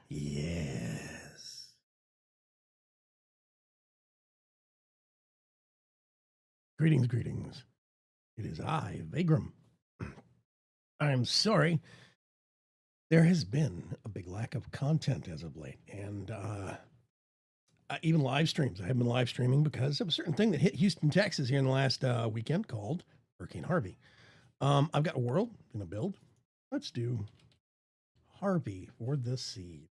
Yes. Greetings, greetings. It is I, Vagram. I'm sorry. There has been a big lack of content as of late, and even live streams. I have been live streaming because of a certain thing that hit Houston, Texas here in the last weekend called Hurricane Harvey. I've got a world I'm going to build. Let's do Harvey for the seed.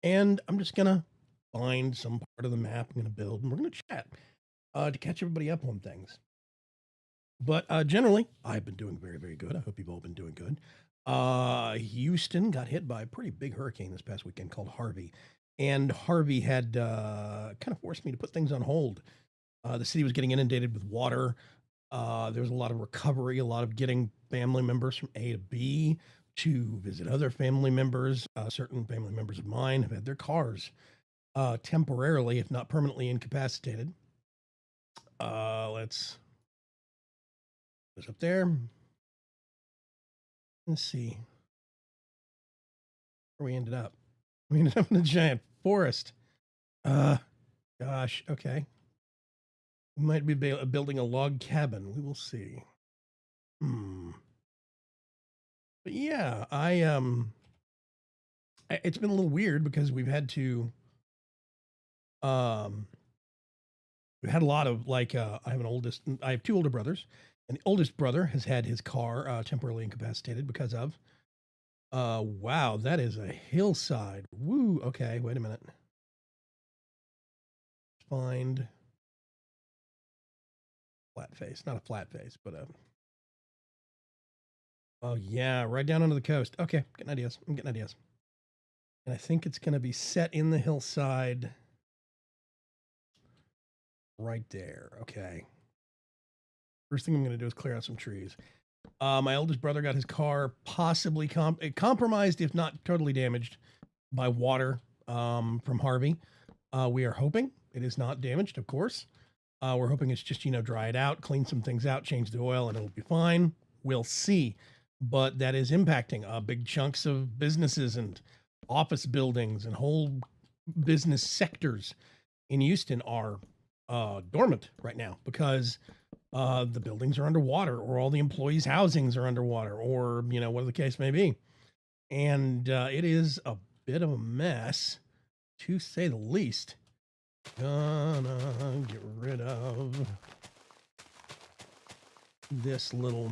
And I'm just going to find some part of the map I'm going to build, and we're going to chat to catch everybody up on things. But generally, I've been doing very, very good. I hope you've all been doing good. Houston got hit by a pretty big hurricane this past weekend called Harvey. And Harvey had kind of forced me to put things on hold. The city was getting inundated with water. There was a lot of recovery, a lot of getting family members from A to B to visit other family members. Certain family members of mine have had their cars temporarily, if not permanently, incapacitated. Let's put this up there. Let's see where we ended up. We ended up in a giant forest. Gosh, okay. We might be building a log cabin. We will see. But yeah, it's been a little weird because we've had to we've had a lot of like I have two older brothers, and the oldest brother has had his car temporarily incapacitated because of wow, that is a hillside. Woo, okay, wait a minute. Find flat face, not a flat face, but a oh yeah, right down onto the coast. Okay, getting ideas. I'm getting ideas. And I think it's gonna be set in the hillside right there. Okay. First thing I'm gonna do is clear out some trees. My oldest brother got his car possibly compromised, if not totally damaged, by water from Harvey. We are hoping it is not damaged, of course. We're hoping it's just, dry it out, clean some things out, change the oil, and it'll be fine. We'll see. But that is impacting big chunks of businesses and office buildings, and whole business sectors in Houston are dormant right now because the buildings are underwater, or all the employees' housings are underwater, or whatever the case may be. And it is a bit of a mess, to say the least. Gonna get rid of this little.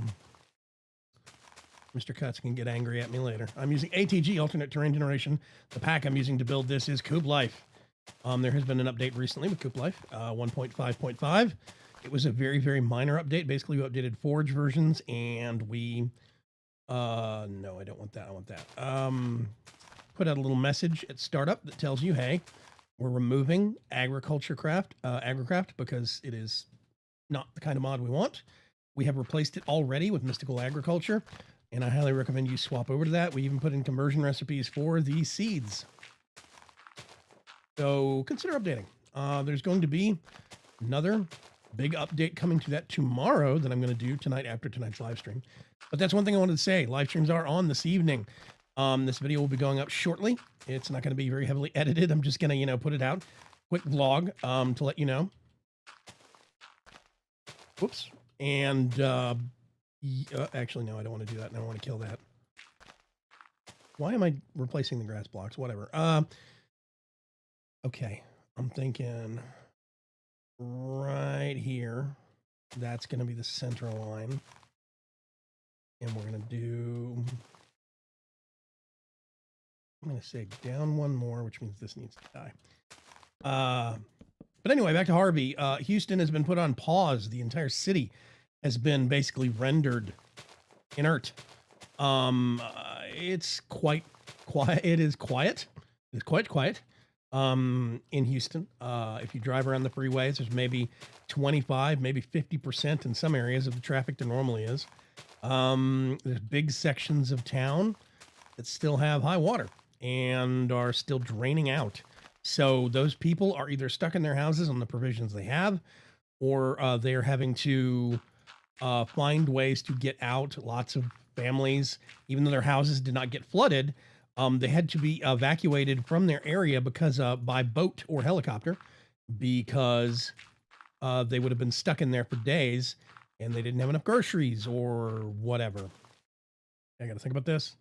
Mr. Cuts can get angry at me later. I'm using ATG, alternate terrain generation. The pack I'm using to build this is Coop Life. There has been an update recently with Coop Life 1.5.5. It was a very, very minor update. Basically, we updated Forge versions, and we no, I don't want that. I want that. Put out a little message at startup that tells you, hey, we're removing agricraft because it is not the kind of mod we want. We have replaced it already with mystical agriculture, and I highly recommend you swap over to that. We even put in conversion recipes for the seeds. So consider updating. There's going to be another big update coming to that tomorrow that I'm going to do tonight after tonight's live stream. But that's one thing I wanted to say. Live streams are on this evening. This video will be going up shortly. It's not going to be very heavily edited. I'm just going to, put it out. Quick vlog to let you know. Whoops. And actually, no, I don't want to do that. I don't want to kill that. Why am I replacing the grass blocks? Whatever. Okay. I'm thinking right here. That's going to be the center line. And we're going to do, I'm going to say down one more, which means this needs to die. But anyway, back to Harvey. Houston has been put on pause. The entire city has been basically rendered inert. It's quite quiet. It is quiet. It's quite quiet in Houston. If you drive around the freeways, there's maybe 25, maybe 50% in some areas of the traffic there normally is. There's big sections of town that still have high water and are still draining out. So those people are either stuck in their houses on the provisions they have, or they're having to find ways to get out. Lots of families, even though their houses did not get flooded, they had to be evacuated from their area because by boat or helicopter because they would have been stuck in there for days and they didn't have enough groceries or whatever. I got to think about this.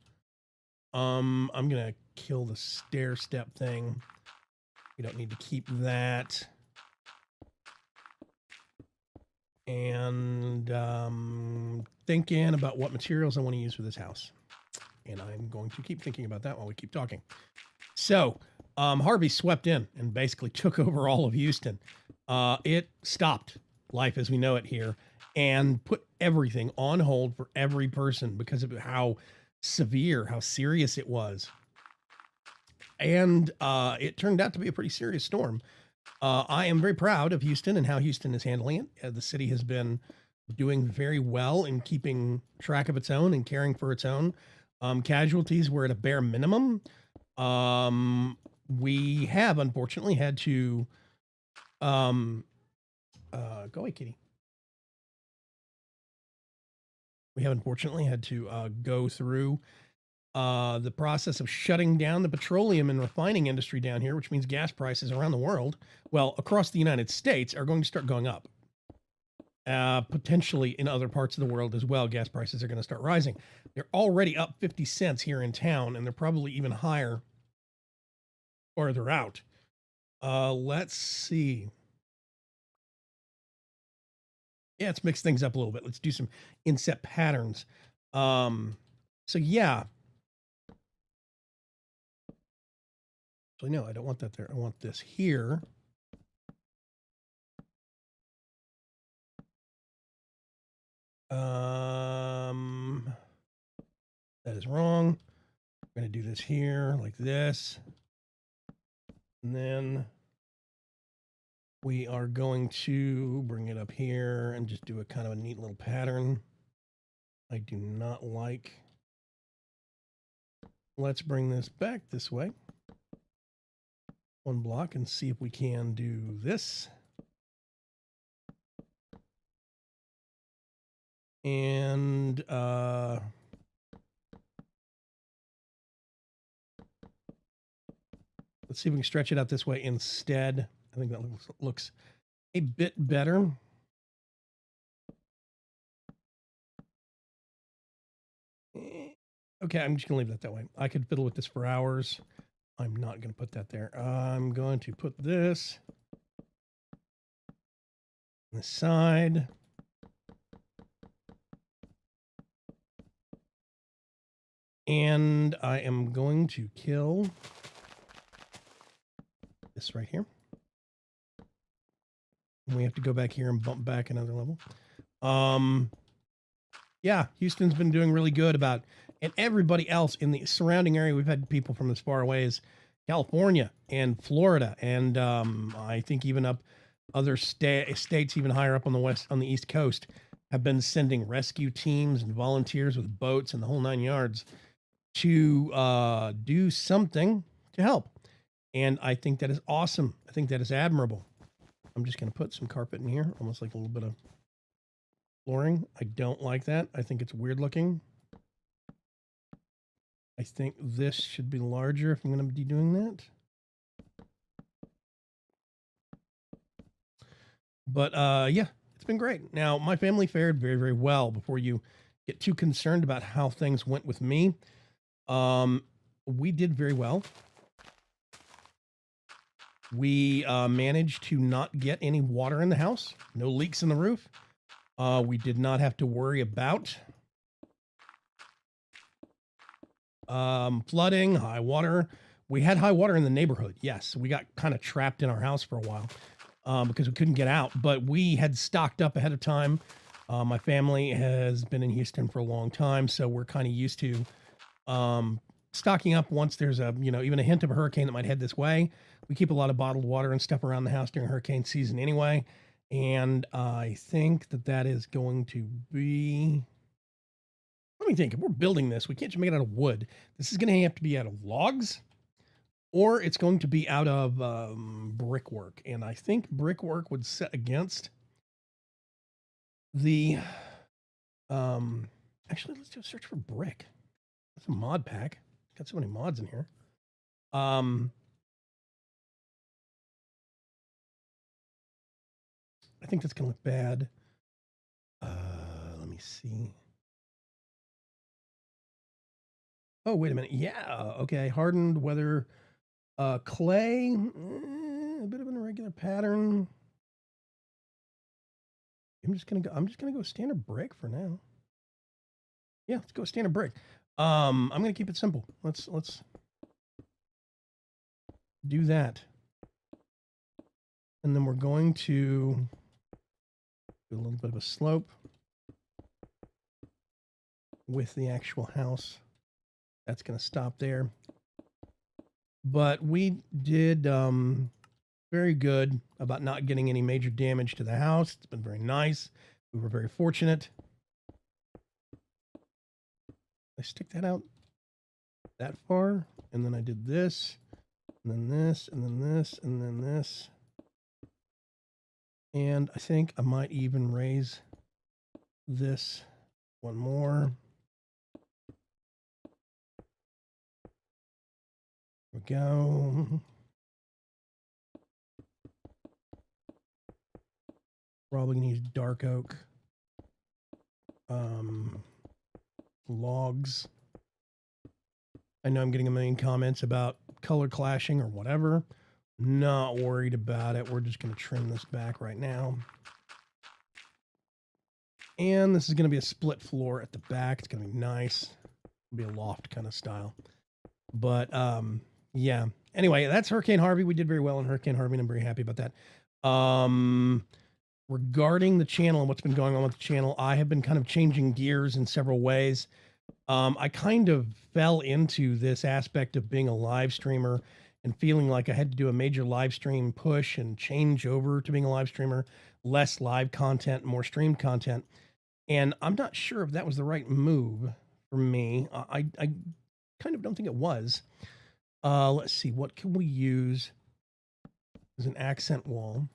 I'm gonna kill the stair step thing. We don't need to keep that. And thinking about what materials I want to use for this house. And I'm going to keep thinking about that while we keep talking. So Harvey swept in and basically took over all of Houston. It stopped life as we know it here and put everything on hold for every person because of how severe, how serious it was. And it turned out to be a pretty serious storm. I am very proud of Houston and how Houston is handling it. The city has been doing very well in keeping track of its own and caring for its own. Casualties were at a bare minimum. We have unfortunately had to go away, kitty. We have unfortunately had to go through the process of shutting down the petroleum and refining industry down here, which means gas prices around the world, well, across the United States, are going to start going up. Potentially in other parts of the world as well, gas prices are going to start rising. They're already up 50 cents here in town, and they're probably even higher farther out. Let's see. Yeah, let's mix things up a little bit. Let's do some inset patterns. So yeah. Actually, no, I don't want that there. I want this here. That is wrong. I'm going to do this here like this. And then we are going to bring it up here and just do a kind of a neat little pattern. I do not like. Let's bring this back this way. One block and see if we can do this. And let's see if we can stretch it out this way instead. I think that looks a bit better. Okay, I'm just going to leave that way. I could fiddle with this for hours. I'm not going to put that there. I'm going to put this on the side. And I am going to kill this right here. And we have to go back here and bump back another level. Yeah, Houston's been doing really good about, and everybody else in the surrounding area. We've had people from as far away as California and Florida, and I think even up other states, even higher up on the East Coast, have been sending rescue teams and volunteers with boats and the whole 9 yards to do something to help. And I think that is awesome. I think that is admirable. I'm just going to put some carpet in here, almost like a little bit of flooring. I don't like that. I think it's weird looking. I think this should be larger if I'm going to be doing that. But yeah, it's been great. Now, my family fared very, very well. Before you get too concerned about how things went with me, we did very well. We managed to not get any water in the house, no leaks in the roof. We did not have to worry about flooding, high water. We had high water in the neighborhood. Yes, we got kind of trapped in our house for a while because we couldn't get out, but we had stocked up ahead of time. My family has been in Houston for a long time, so we're kind of used to stocking up once there's a, even a hint of a hurricane that might head this way. We keep a lot of bottled water and stuff around the house during hurricane season anyway. And I think that is going to be, let me think, if we're building this, we can't just make it out of wood. This is going to have to be out of logs, or it's going to be out of brickwork. And I think brickwork would set against the Actually, let's do a search for brick. That's a mod pack. Got so many mods in here. I think that's gonna look bad. Let me see. Oh, wait a minute. Yeah, okay. Hardened weather, clay, a bit of an irregular pattern. I'm just gonna go standard brick for now. Yeah, let's go standard brick. I'm gonna keep it simple. Let's do that. And then we're going to do a little bit of a slope with the actual house. That's going to stop there. But we did very good about not getting any major damage to the house. It's been very nice. We were very fortunate. I stick that out that far, and then I did this, and then this, and then this, and then this. And I think I might even raise this one more. There we go. Probably gonna use dark oak. Logs. I know I'm getting a million comments about color clashing or whatever. Not worried about it. We're just going to trim this back right now. And this is going to be a split floor at the back. It's going to be nice. It'll be a loft kind of style. But yeah. Anyway, that's Hurricane Harvey. We did very well in Hurricane Harvey, and I'm very happy about that. Regarding the channel and what's been going on with the channel, I have been kind of changing gears in several ways. I kind of fell into this aspect of being a live streamer and feeling like I had to do a major live stream push and change over to being a live streamer, less live content, more streamed content. And I'm not sure if that was the right move for me. I kind of don't think it was. Let's see, what can we use as an accent wall?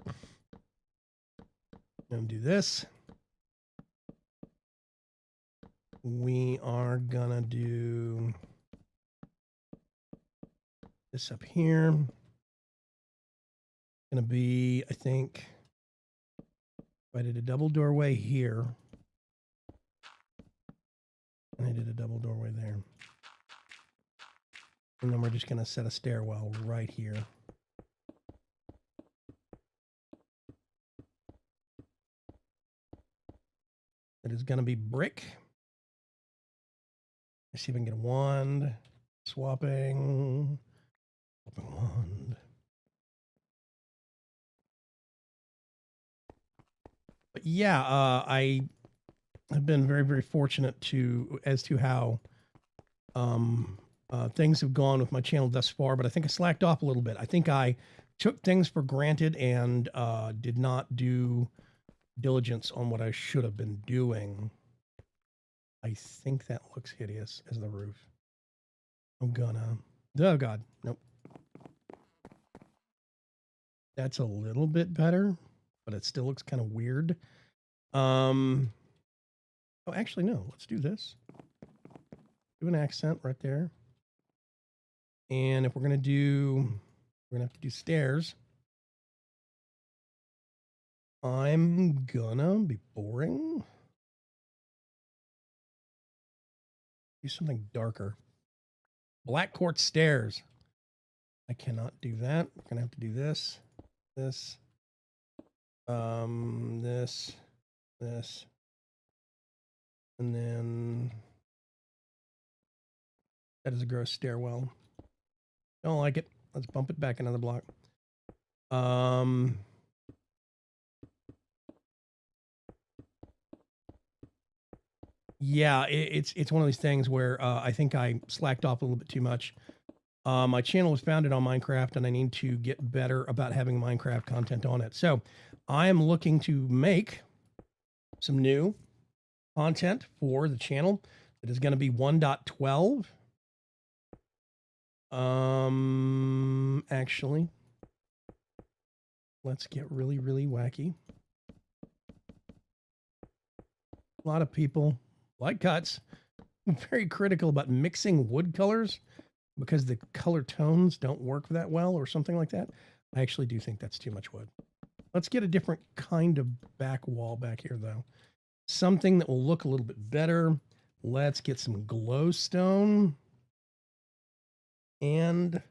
I'm gonna do this. We are gonna do this up here. Gonna be, I think, if I did a double doorway here, and I did a double doorway there. And then we're just gonna set a stairwell right here. It is gonna be brick. Let's see if I can get a wand. Swapping wand. But yeah, I have been very, very fortunate as to how things have gone with my channel thus far, but I think I slacked off a little bit. I think I took things for granted and did not do diligence on what I should have been doing. I think that looks hideous as the roof. I'm gonna, oh God, nope. That's a little bit better, but it still looks kind of weird. Oh, actually, no, let's do this. Do an accent right there. And if we're gonna have to do stairs. I'm gonna be boring. Do something darker. Black quartz stairs. I cannot do that. We're gonna have to do this, this, this, and then that is a gross stairwell. Don't like it. Let's bump it back another block. Yeah, it's one of these things where I think I slacked off a little bit too much. My channel was founded on Minecraft, and I need to get better about having Minecraft content on it. So I am looking to make some new content for the channel. It is going to be 1.12. Actually, let's get really, really wacky. A lot of people Light cuts. I'm very critical about mixing wood colors because the color tones don't work that well or something like that. I actually do think that's too much wood. Let's get a different kind of back wall back here, though. Something that will look a little bit better. Let's get some glowstone. And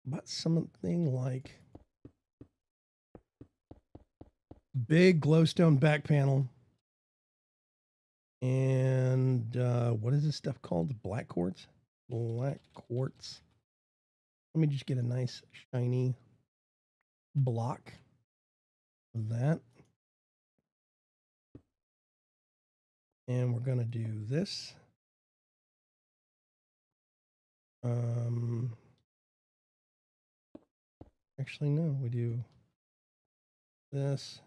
about something like big glowstone back panel. And what is this stuff called? Black quartz? Black quartz. Let me just get a nice shiny block of that. And we're going to do this. Actually, no, we do this,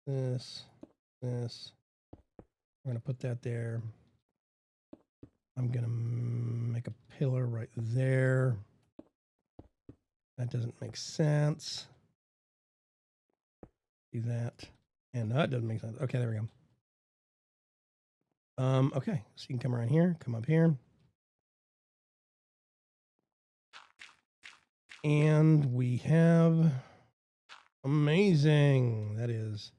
this, this. We're going to put that there. I'm going to make a pillar right there. That doesn't make sense. Do that. And that doesn't make sense. Okay, there we go. Okay, so you can come around here, come up here. And we have amazing. That is.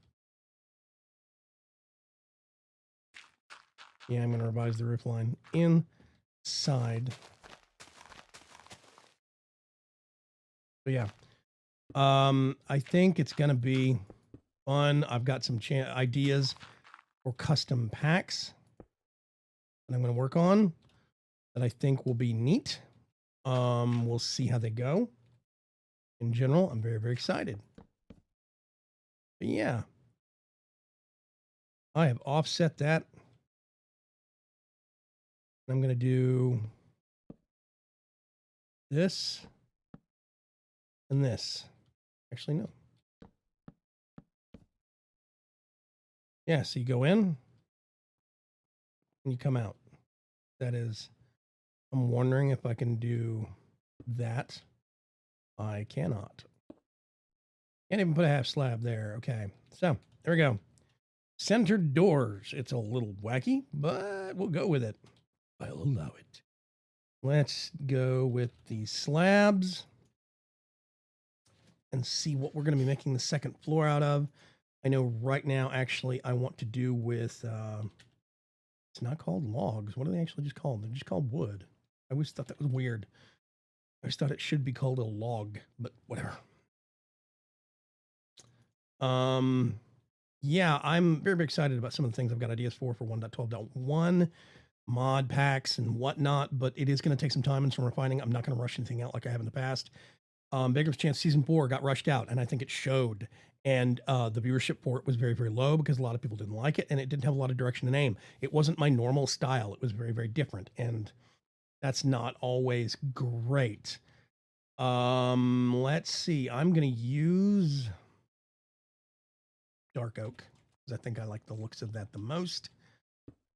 Yeah, I'm going to revise the roof line inside. But yeah, I think it's going to be fun. I've got some ideas for custom packs that I'm going to work on that I think will be neat. We'll see how they go. In general, I'm very, very excited. But yeah, I have offset that. I'm going to do this and this. Actually, no. Yeah, so you go in and you come out. That is, I'm wondering if I can do that. I cannot. Can't even put a half slab there. Okay, so there we go. Centered doors. It's a little wacky, but we'll go with it. I'll allow it. Let's go with the slabs and see what we're going to be making the second floor out of. I know right now, actually, I want to do with, it's not called logs. What are they actually just called? They're just called wood. I always thought that was weird. I just thought it should be called a log, but whatever. Yeah, I'm very, very excited about some of the things I've got ideas for 1.12.1 mod packs and whatnot, but it is going to take some time and some refining. I'm not going to rush anything out like I have in the past. Bigger Chance Season 4 got rushed out, and I think it showed. And the viewership for it was very, very low because a lot of people didn't like it, and it didn't have a lot of direction and aim. It wasn't my normal style. It was very, very different, and that's not always great. Let's see. I'm going to use dark oak because I think I like the looks of that the most.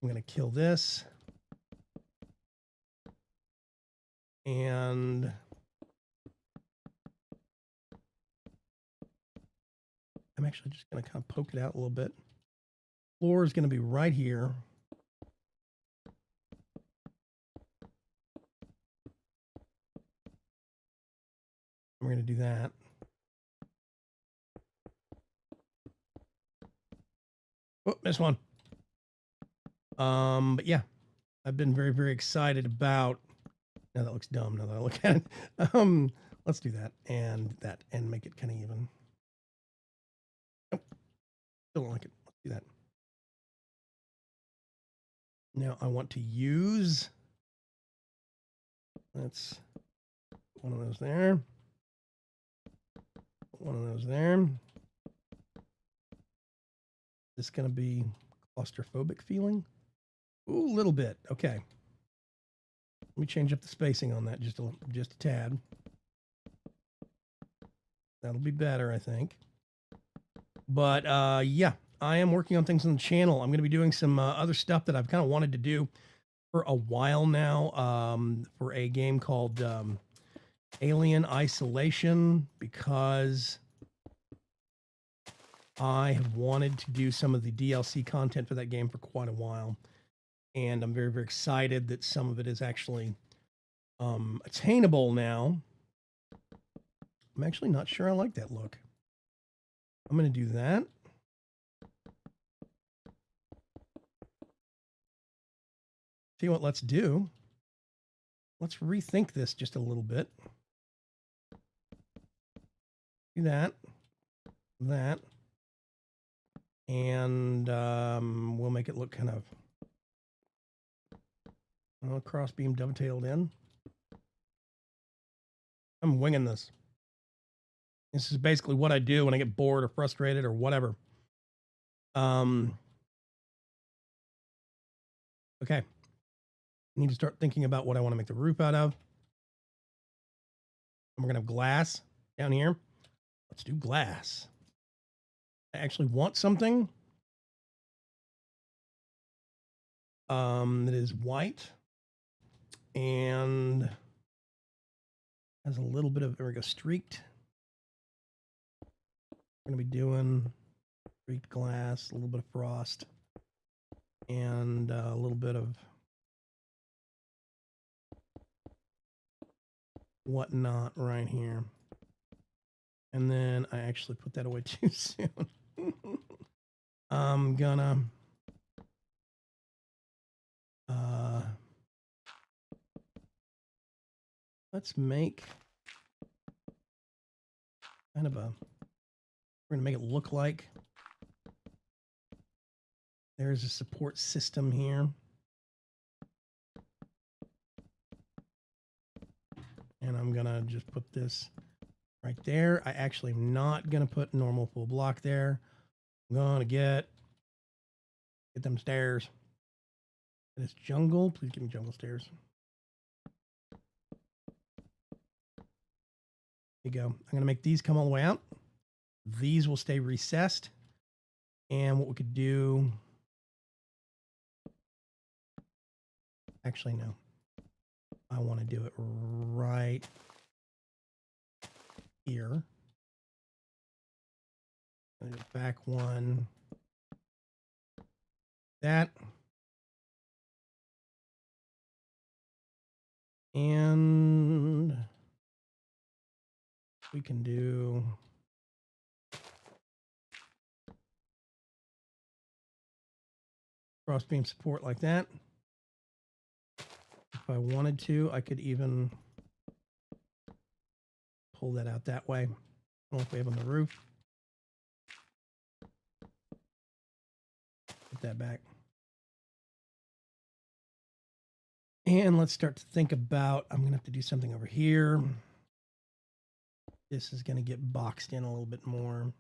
I'm going to kill this. And I'm actually just going to kind of poke it out a little bit. Floor is going to be right here. We're going to do that. Oh, missed one. But yeah, I've been very, very excited about. Now that looks dumb. Now that I look at it, let's do that and make it kind of even. Nope, still don't like it. Let's do that. Now I want to use. Let's put one of those there. One of those there. This is going to be claustrophobic feeling. Ooh, a little bit. Okay. Let me change up the spacing on that just a tad. That'll be better, I think. But yeah, I am working on things on the channel. I'm going to be doing some other stuff that I've kind of wanted to do for a while now, for a game called Alien Isolation, because I have wanted to do some of the DLC content for that game for quite a while, and I'm very, very excited that some of it is actually attainable now. I'm actually not sure I like that look. I'm going to do that. See what let's do. Let's rethink this just a little bit. Do that. That. And we'll make it look kind of cross-beam dovetailed in. I'm winging this. This is basically what I do when I get bored or frustrated or whatever. Okay. I need to start thinking about what I want to make the roof out of. And we're going to have glass down here. Let's do glass. I actually want something that is white and has a little bit of, there we go, streaked. We're going to be doing streaked glass, a little bit of frost, and a little bit of whatnot right here. And then I actually put that away too soon. I'm gonna let's make kind of a, we're gonna make it look like there's a support system here. And I'm gonna just put this right there. I actually am not gonna put normal full block there. I'm gonna get them stairs. This jungle, please give me jungle stairs. There you go. I'm gonna make these come all the way out. These will stay recessed. And what we could do, actually no. I want to do it right here. Back one. That. And we can do cross beam support like that. If I wanted to, I could even pull that out that way. I don't know if we have on the roof. Put that back. And let's start to think about, I'm going to have to do something over here. This is going to get boxed in a little bit more.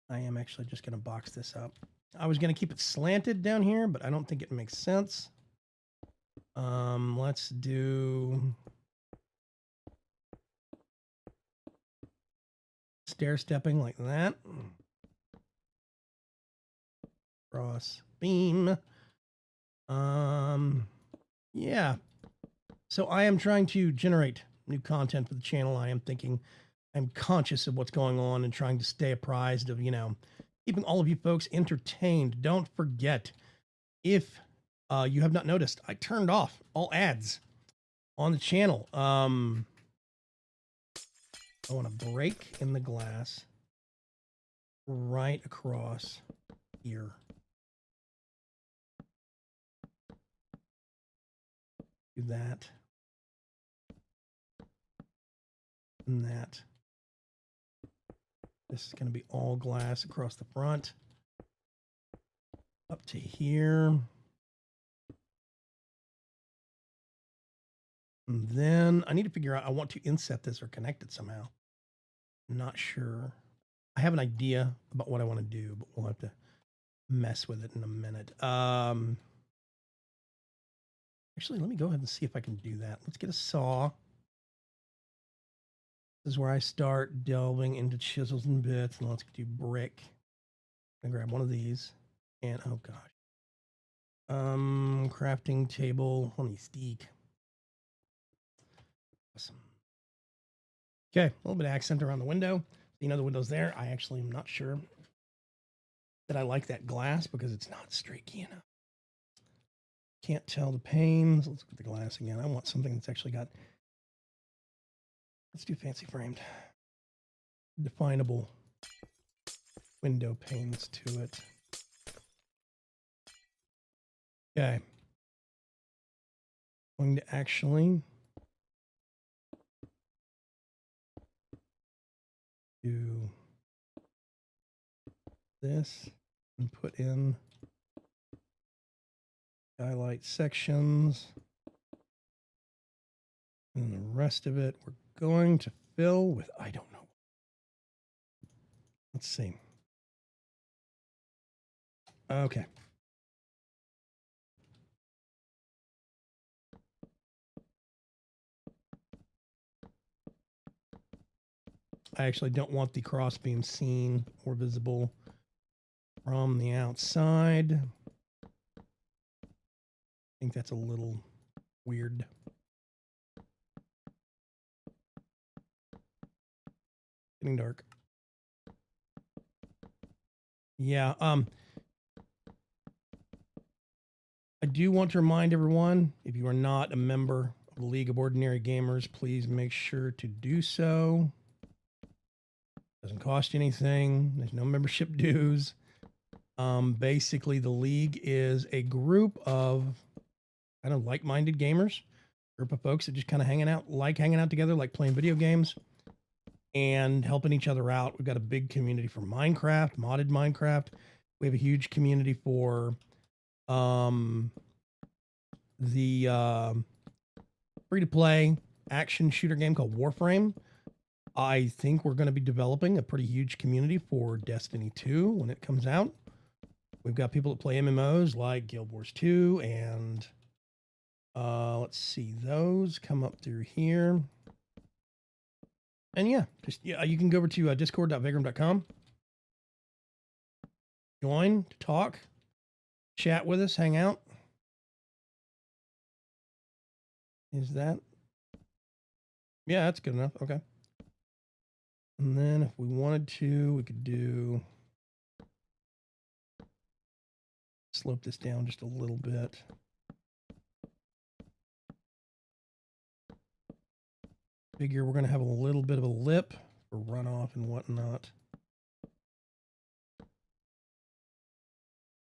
I am actually just going to box this up. I was going to keep it slanted down here, but I don't think it makes sense. Let's do stair stepping like that. Cross beam. Yeah. So I am trying to generate new content for the channel. I am thinking, I'm conscious of what's going on and trying to stay apprised of, keeping all of you folks entertained. Don't forget, if you have not noticed, I turned off all ads on the channel. I want to break in the glass right across here. Do that. And that. This is going to be all glass across the front. Up to here. And then I need to figure out, I want to inset this or connect it somehow. I'm not sure. I have an idea about what I want to do, but we'll have to mess with it in a minute. Actually, let me go ahead and see if I can do that. Let's get a saw. This is where I start delving into chisels and bits, and let's do brick. I'm gonna grab one of these, and oh gosh. Crafting table, honey steak. Awesome. Okay, a little bit of accent around the window. You know the windows there? I actually am not sure that I like that glass because it's not streaky enough. Can't tell the panes. Let's look at the glass again. I want something that's actually got, let's do fancy framed, definable window panes to it. Okay. Going to actually do this and put in skylight sections. And the rest of it, we're going to fill with, I don't know. Let's see. Okay. I actually don't want the crossbeam seen or visible from the outside. I think that's a little weird. Getting dark. Yeah, I do want to remind everyone, if you are not a member of the League of Ordinary Gamers, please make sure to do so. Doesn't cost you anything. There's no membership dues. Basically, the League is a group of kind of like-minded gamers, group of folks that just kind of hanging out together, like playing video games and helping each other out. We've got a big community for Minecraft, modded Minecraft. We have a huge community for the free-to-play action shooter game called Warframe. I think we're going to be developing a pretty huge community for Destiny 2 when it comes out. We've got people that play MMOs like Guild Wars 2 and let's see, those come up through here. And yeah, you can go over to discord.vagram.com. Join, talk, chat with us, hang out. Is that? Yeah, that's good enough. Okay. And then if we wanted to, we could do, slope this down just a little bit. Figure we're going to have a little bit of a lip for runoff and whatnot.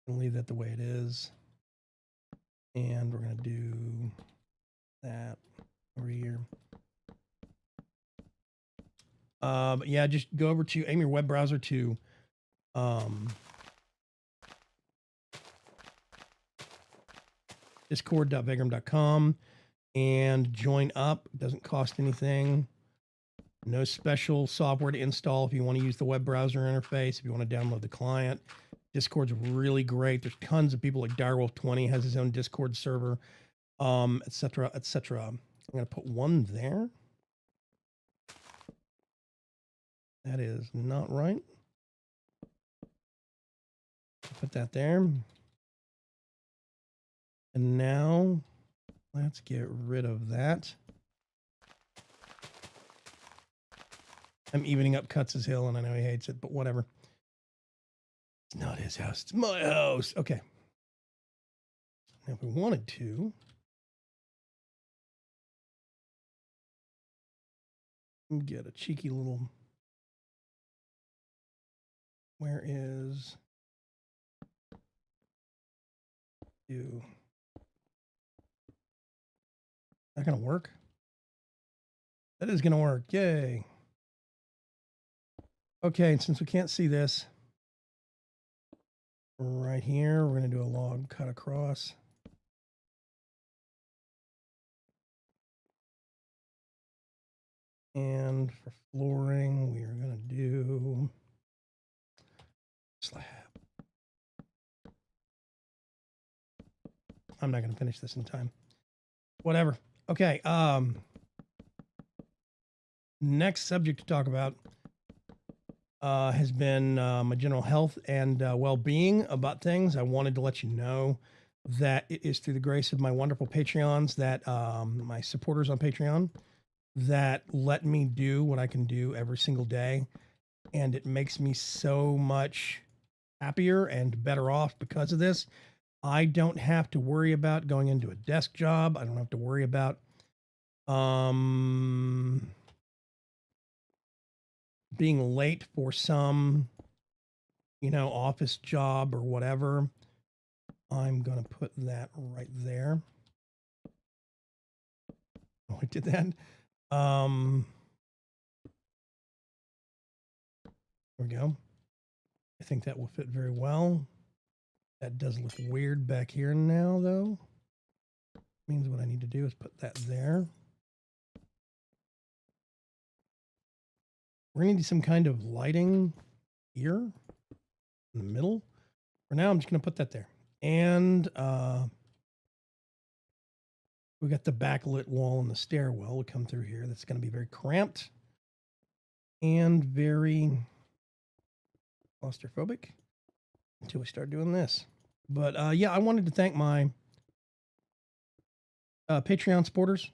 I'll leave that the way it is. And we're going to do that over here. But yeah, just go over to aim your web browser to discord.vagram.com and join up. It doesn't cost anything. No special software to install if you want to use the web browser interface, if you want to download the client. Discord's really great. There's tons of people like Direwolf20 has his own Discord server, etc., etc. I'm going to put one there. That is not right. Put that there. And now let's get rid of that. I'm evening up Cuts' Hill, and I know he hates it, but whatever. It's not his house. It's my house. Okay. Now, if we wanted to, get a cheeky little, where is you? That gonna work? That is gonna work. Yay. Okay, and since we can't see this right here, we're gonna do a log cut across. And for flooring, we are gonna do slab. I'm not gonna finish this in time. Whatever. Okay. Next subject to talk about has been my general health and well-being about things. I wanted to let you know that it is through the grace of my wonderful Patreons, that my supporters on Patreon, that let me do what I can do every single day. and it makes me so much happier and better off because of this. I don't have to worry about going into a desk job. I don't have to worry about um, being late for some, office job or whatever. I'm going to put that right there. Oh, I did that. There we go. I think that will fit very well. That does look weird back here now, though. Means what I need to do is put that there. We're going to need some kind of lighting here in the middle. For now, I'm just going to put that there. And we got the backlit wall and the stairwell to come through here. That's going to be very cramped and very claustrophobic until we start doing this. But yeah, I wanted to thank my Patreon supporters.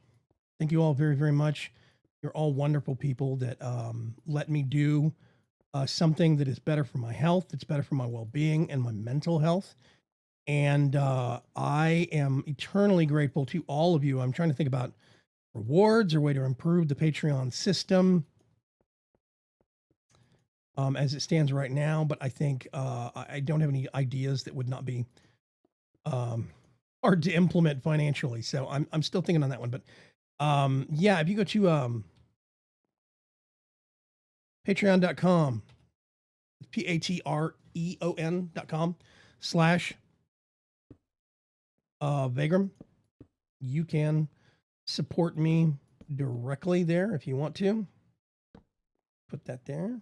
Thank you all very, very much. You're all wonderful people that let me do something that is better for my health, that's better for my well-being and my mental health. And I am eternally grateful to all of you. I'm trying to think about rewards or way to improve the Patreon system as it stands right now. But I think I don't have any ideas that would not be hard to implement financially. So I'm still thinking on that one. But yeah, if you go to patreon.com, patreon.com/Vagram, you can support me directly there if you want to. Put that there.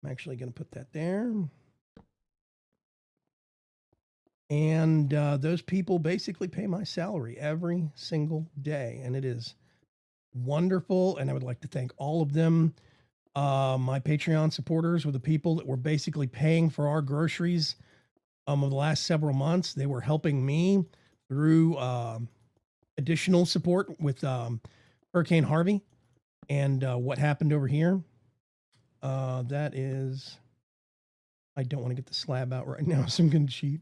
I'm actually going to put that there. And those people basically pay my salary every single day. And it is wonderful. And I would like to thank all of them. My Patreon supporters were the people that were basically paying for our groceries over the last several months. They were helping me through additional support with Hurricane Harvey and what happened over here. That is, I don't want to get the slab out right now, so I'm going to cheat.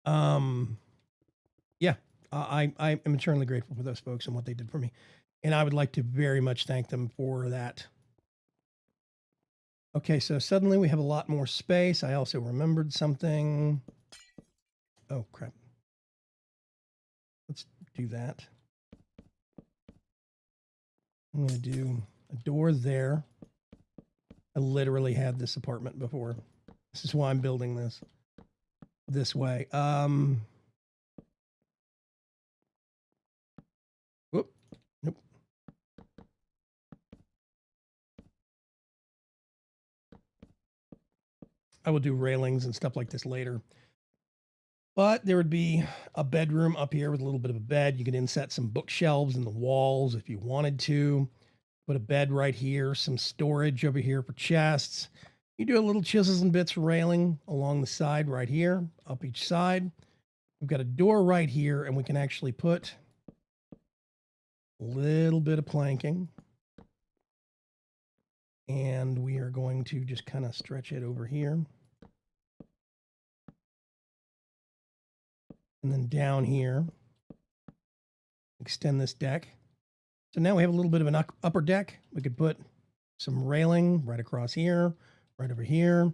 Yeah, I am eternally grateful for those folks and what they did for me. And I would like to very much thank them for that. Okay, so suddenly we have a lot more space. I also remembered something. Oh, crap. Let's do that. I'm going to do a door there. I literally had this apartment before. This is why I'm building this way. Whoop. Nope. I will do railings and stuff like this later. But there would be a bedroom up here with a little bit of a bed. You could inset some bookshelves in the walls if you wanted to. Put a bed right here, some storage over here for chests. You do a little chisels and bits railing along the side right here, up each side. We've got a door right here, and we can actually put a little bit of planking. And we are going to just kind of stretch it over here. And then down here, extend this deck. So now we have a little bit of an upper deck. We could put some railing right across here, right over here,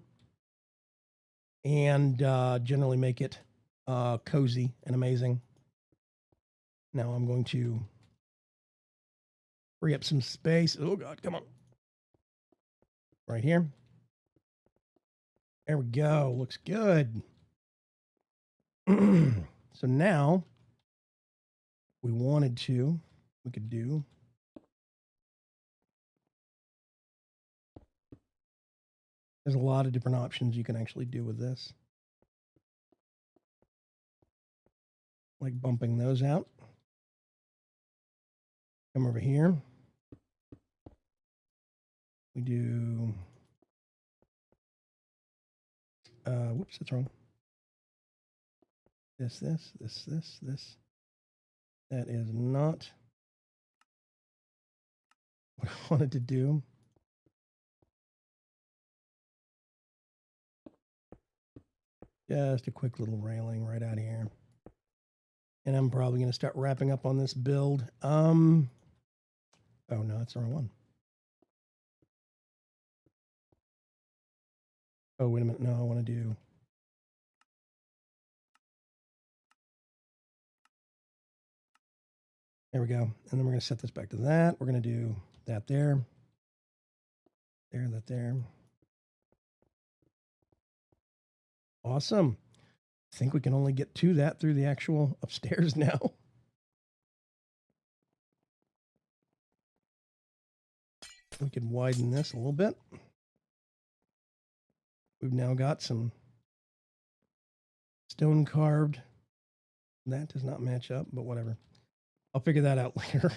and generally make it cozy and amazing. Now I'm going to free up some space. Oh, God, come on. Right here. There we go. Looks good. So now we wanted to, we could do there's a lot of different options you can actually do with this. Like bumping those out. Come over here. We do, whoops, that's wrong. This. That is not what I wanted to do. Just a quick little railing right out here. And I'm probably going to start wrapping up on this build. Oh no, that's the wrong one. Oh, wait a minute. No, I want to do... There we go. And then we're going to set this back to that. We're going to do that there. There, that there. Awesome. I think we can only get to that through the actual upstairs now. We can widen this a little bit. We've now got some stone carved. That does not match up, but whatever. I'll figure that out later.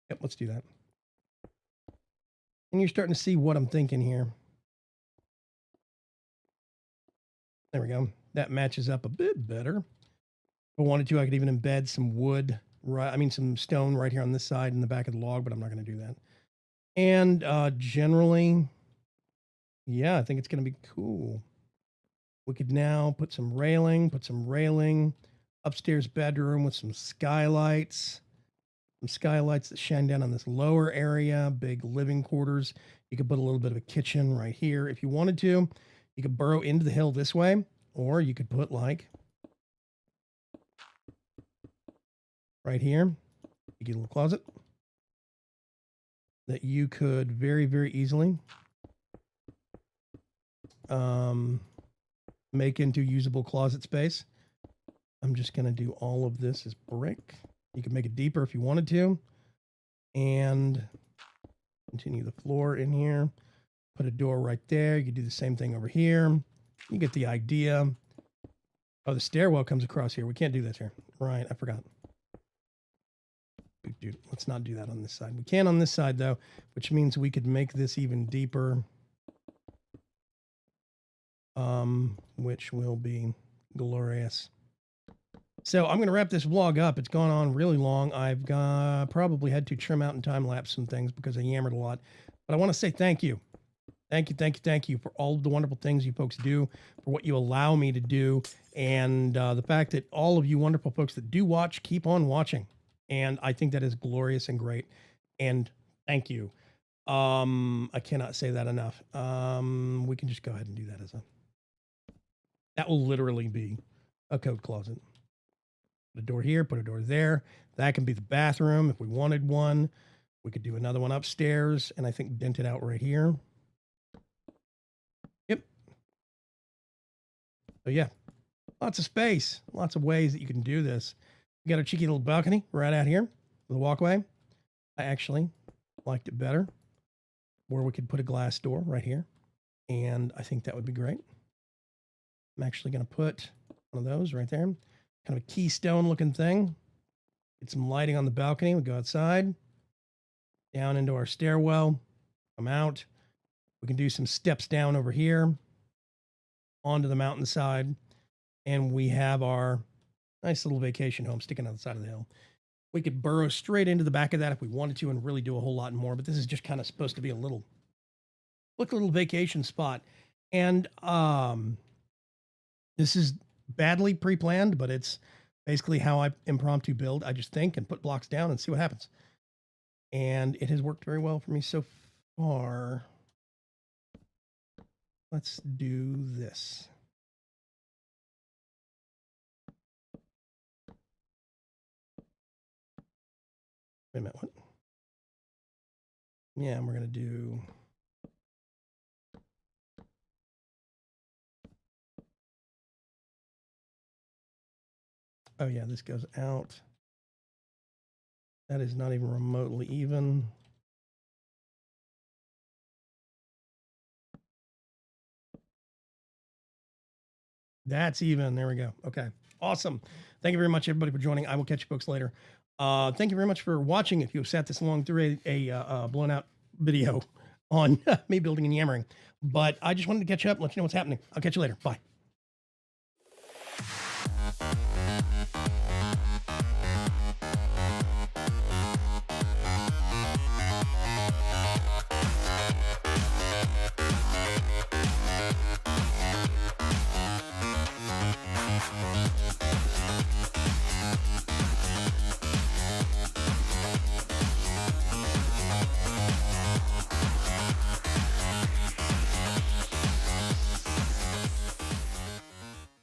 Yep, let's do that. And you're starting to see what I'm thinking here. There we go. That matches up a bit better. If I wanted to, I could even embed some wood, right? I mean, some stone right here on this side in the back of the log, but I'm not going to do that. And generally, yeah, I think it's going to be cool. We could now put some railing upstairs bedroom with some skylights that shine down on this lower area, big living quarters. You could put a little bit of a kitchen right here. If you wanted to, you could burrow into the hill this way, or you could put like right here, you get a little closet that you could very, very easily make into usable closet space. I'm just going to do all of this as brick. You can make it deeper if you wanted to. And continue the floor in here. Put a door right there. You can do the same thing over here. You get the idea. Oh, the stairwell comes across here. We can't do this here. Right, I forgot. Dude, let's not do that on this side. We can on this side, though, which means we could make this even deeper. Which will be glorious. So I'm going to wrap this vlog up. It's gone on really long. I've probably had to trim out and time-lapse some things because I yammered a lot. But I want to say thank you. Thank you for all of the wonderful things you folks do, for what you allow me to do, and the fact that all of you wonderful folks that do watch, keep on watching. And I think that is glorious and great. And thank you. I cannot say that enough. We can just go ahead and do that as a... That will literally be a coat closet. Put a door here, put a door there. That can be the bathroom if we wanted one. We could do another one upstairs, and I think dent it out right here. Yep. So yeah, lots of space, lots of ways that you can do this. We got a cheeky little balcony right out here with a walkway. I actually liked it better where we could put a glass door right here, and I think that would be great. I'm actually going to put one of those right there. Kind of a keystone looking thing. Get some lighting on the balcony. We go outside, down into our stairwell, come out. We can do some steps down over here onto the mountainside. And we have our nice little vacation home sticking out the side of the hill. We could burrow straight into the back of that if we wanted to and really do a whole lot more. But this is just kind of supposed to be a little vacation spot. And this is badly pre-planned, but it's basically how I impromptu build. I just think and put blocks down and see what happens. And it has worked very well for me so far. Let's do this. Wait a minute, what? Yeah, and we're going to do... Oh yeah, this goes out. That is not even remotely even. That's even. There we go. Okay. Awesome. Thank you very much, everybody, for joining. I will catch you folks later. Thank you very much for watching. If you have sat this long through a blown out video on me building and yammering. But I just wanted to catch up and let you know what's happening. I'll catch you later. Bye.